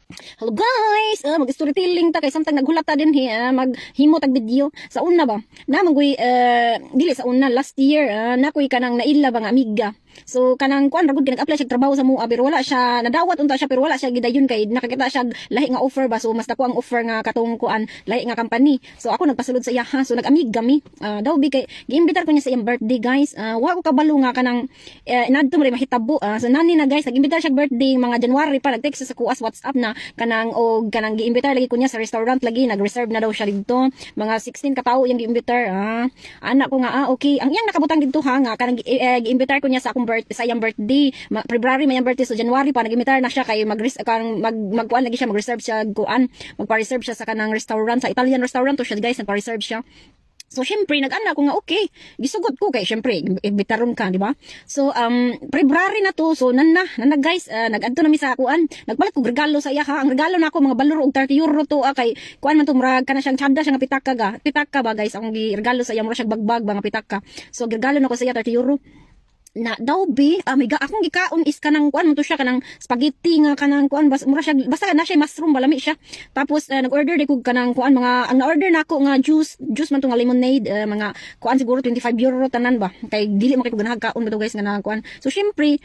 Hello guys! Mag-storytelling ta kay samtang naghulata din maghimo tag video. Sa una ba? Namangoy dili sa una last year nakoy kanang naila ba nga amiga. So kanang kuan ragud nag-apply siya trabaho sa mua pero wala siya nadawat unta siya pero wala siya gidayon kay nakakita siya lahi nga offer ba so mas dako ang offer nga katong kuan lahi nga company. So ako nagpasulod sa iya ha. So nag-amiga mi. Daw bi kay giimbitar ko niya sa iyang birthday guys. Wa ko kabalo nga kanang inadto mo mahitabo. So nani na guys nag-imbitar siya birthday mga January pa nag-text sa kuas WhatsApp na kanang giimbitar lagi ko niya sa restaurant lagi nag-reserve na daw siya didto mga 16 ka tawo yung giimbitar anak ko nga okay ang iyang nakabutang didto ha nga kanang giimbitar ko niya sa akong sa iyang birthday February may birthday so January pa nag-imbitar na siya kay magkuan lagi siya mag-reserve siya kuan magpa-reserve siya sa kanang restaurant sa Italian restaurant to siya guys nagpa-reserve siya. So syempre nag-ana ko nga okay gisugot ko kay syempre imbitaron ka di ba. So February na to so nana guys nag-adto na mi sa kuan nagpalit ko regalo sa iya ha ang regalo nako mga balor og 30 euro to kay kuan man to murag kana siyang tsada siya nga pitaka ba guys ang regalo sa iya mura siya bagbag ba nga pitaka so regalo nako sa iya 30 euro na daw bi amiga akong gikaon is kanang kuan mo to siya kanang spaghetti nga kanang kuan mura siya basta na siya mushroom balami siya tapos nag-order di ko kanang kuan mga ang na-order nako nga juice man to nga lemonade mga kuan siguro 25 euro tanan ba kay dili mo kay ko ganahag kaon ba to guys nga na kuan so syempre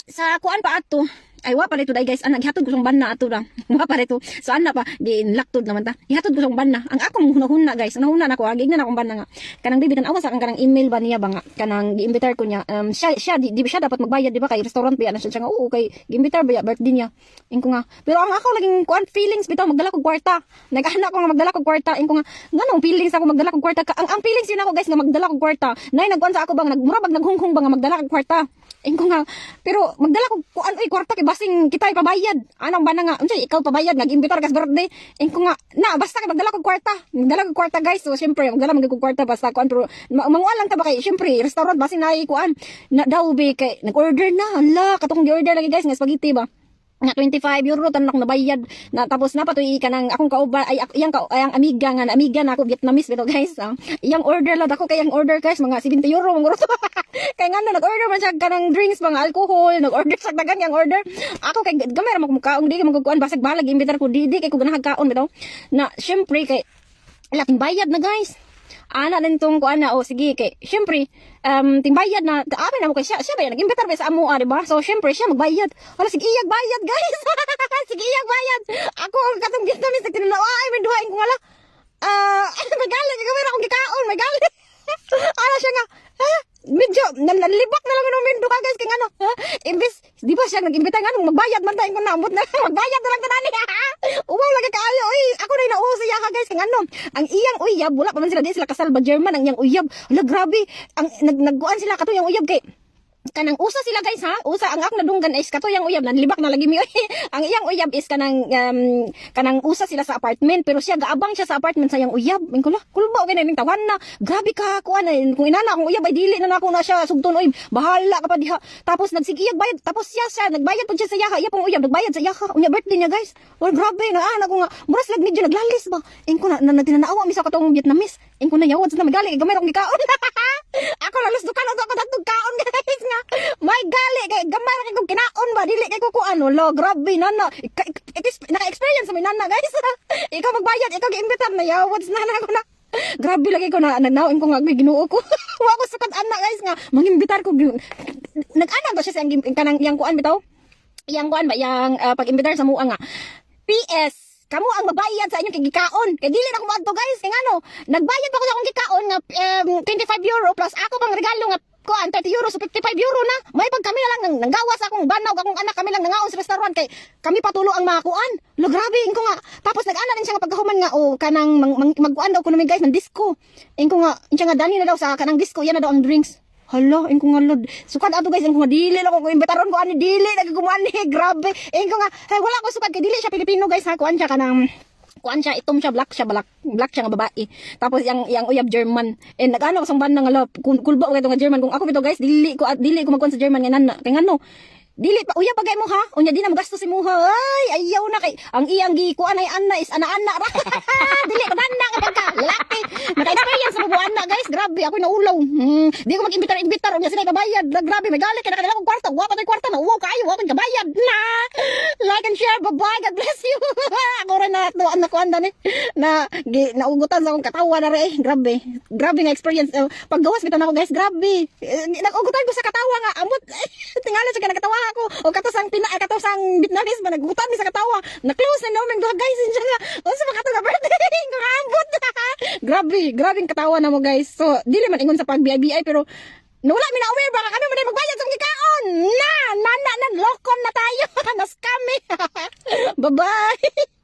sa kuan pa ato ay wa pa rito dai guys gihatod ko sang banna ato lang wa pa rito so ana pa ginlaktod naman ta gihatod ko sang banna ang akong hunahuna guys hunahuna nako gignan akong banna nga kanang bibitan awas akong kanang email ba niya ba nga kanang giimbitar ko niya siya di siya dapat magbayad di ba kay restaurant ba na siya nga oo kay giimbitar ba birthday niya ingko nga pero ang ako laging kuan feelings bitaw magdala kog kwarta nag-ana ko nga magdala kog kwarta ingko nga nganong feelings ako magdala kog kwarta ang feelings yun ako guys nga magdala kog kwarta nay nagkuan sa ako bang nagmura bag naghunghong ba nga magdala kog kwarta ingko nga pero magdala kog kuan oy kwarta kay basing kita pabayad anong ba na nga unsay ikaw pabayad nag-imbitar kas birthday ingko nga na basta kay magdala kog kwarta guys so syempre magdala magkog kwarta basta kuan pero manguan lang ta ba kay syempre restaurant basing nay kuan na daw be kay nag-order na hala katong gi-order lagi guys nga spaghetti ba nga 25 euro tanan ako nabayad na tapos na patoy kanang akong kauban ay iyang amiga na ako Vietnamese bitaw guys iyang order lang ako kay iyang order guys mga 70 euro manguro to kay ngano nag-order man siya kanang drinks mga alcohol nag-order sa dagan yang order ako kay gamay ra magmukaon di magkuan basag balag imbitar ko di kay ko ganahag kaon bitaw na syempre kay laking bayad na guys ana nitong kuan na sige kay syempre timbayad na amin na mo kay siya ba nag-imbitar ba sa amo di ba so syempre siya magbayad wala sige iyag bayad guys sige iyag bayad ako katong Vietnamese nagtinanaw ay may duhain ko wala may galit kamera akong gikaon may galit ana siya nga medyo nalibak na lang ng mendo ka guys kay ano imbis di ba siya nag-imbita nga magbayad man tayo kung naambot na magbayad na lang tanani uwaw lagi kaayo oy ako na inauso siya ka guys kay ano ang iyang uyab wala pa man sila di sila kasal ba German ang iyang uyab hala grabe ang nagguan sila kato yung uyab kay kanang usa sila guys ha usa ang ako nadunggan is kato yang uyab nanlibak na lagi mi ang iyang uyab is kanang usa sila sa apartment pero siya gaabang siya sa apartment sa iyang uyab mingkula kulba kay ning tawan na grabe ka kuan kung inana akong uyab ay dili na nako na siya sugton oy bahala ka pa diha tapos nagsigiyag bayad tapos siya nagbayad pud siya sa yaha iya pong uyab nagbayad sa yaha unya birthday niya guys well grabe na ako nga muras lag medyo naglalis ba ingko na tinanaawa mi sa katong Vietnamese ingko na yawad sa magali gamay akong gikaon ako lalos dukan ako dagdag kaon guys nga may gali kay gamay ra kay kog kinaon ba dili kay ko ano lo grabe nana naka-experience sa nana guys ikaw magbayad ikaw giimbitar na yawads na ako na grabe lagi ko na nanaw ko nga Ginoo ko wa ko sukat ana guys nga mangimbitar ko nag-ana ba siya sa kanang yang kuan bitaw yang kuan ba yang pag-imbitar sa mua nga PS kamo ang magbayad sa inyong gikaon kay dili na ko madto guys kay ngano nagbayad pa ko sa akong gikaon nga 25 euro plus ako bang regalo nga kuan 30 euro so 55 euro na may pag kami lang nanggawas akong banaw akong anak kami lang nangaon sa restaurant kay kami patulo ang mga kuan lo grabe inko nga tapos nag-ana din siya nga pagkahuman nga kanang magkuan daw ko namin guys ng disco inko nga siya nga dani na daw sa kanang disco yan na daw ang drinks hala inko nga lord sukat ato guys inko nga dili lang ko imbitaron ko ani dili nagagumuan ni grabe inko nga wala ko sukat kay dili siya Pilipino guys ha kuan siya kanang kuan siya itom siya black siya nga babae tapos yang uyab German nag-ano ko sang banda nga love kulba ko nga German kung ako bito guys dili ko magkuan sa German nga nana kay ngano dili pa uyab pagay mo ha unya di na magastos si mo ha ay ayaw na kay ang iyang gikuan ay ana is ana-ana ra. Dili ka banda nga pagka lalaki. Naka-experience sa bubuana guys. Grabe ako naulaw. Di ko mag-imbitar og sila kabayad. Grabe may galit ka na kanila kong kwarta. Wa pa tay kwarta na uwaw kaayo wa pa kabayad. Na. Like and share. Bye-bye. God bless you. Ako rin na tuan na kuan ni na naugutan sa akong katawa na re. Grabe. Grabe nga experience. Paggawas bitaw na ako guys. Grabe. Nagugutan ko sa katawa nga. Amot. Tingala siya nagkatawa ako. O katosang katosang Vietnamese ba nagugutan mi sa katawa. Na-close na namin duha guys. Siya nga. Unsa man katong birthday. Ngambot. Grabe katawa na mo guys. So, dili man ingon sa pag-BI pero wala mi na aware baka kami man magbayad sa gikaon. Na lokon na tayo. Na scam. Bye-bye.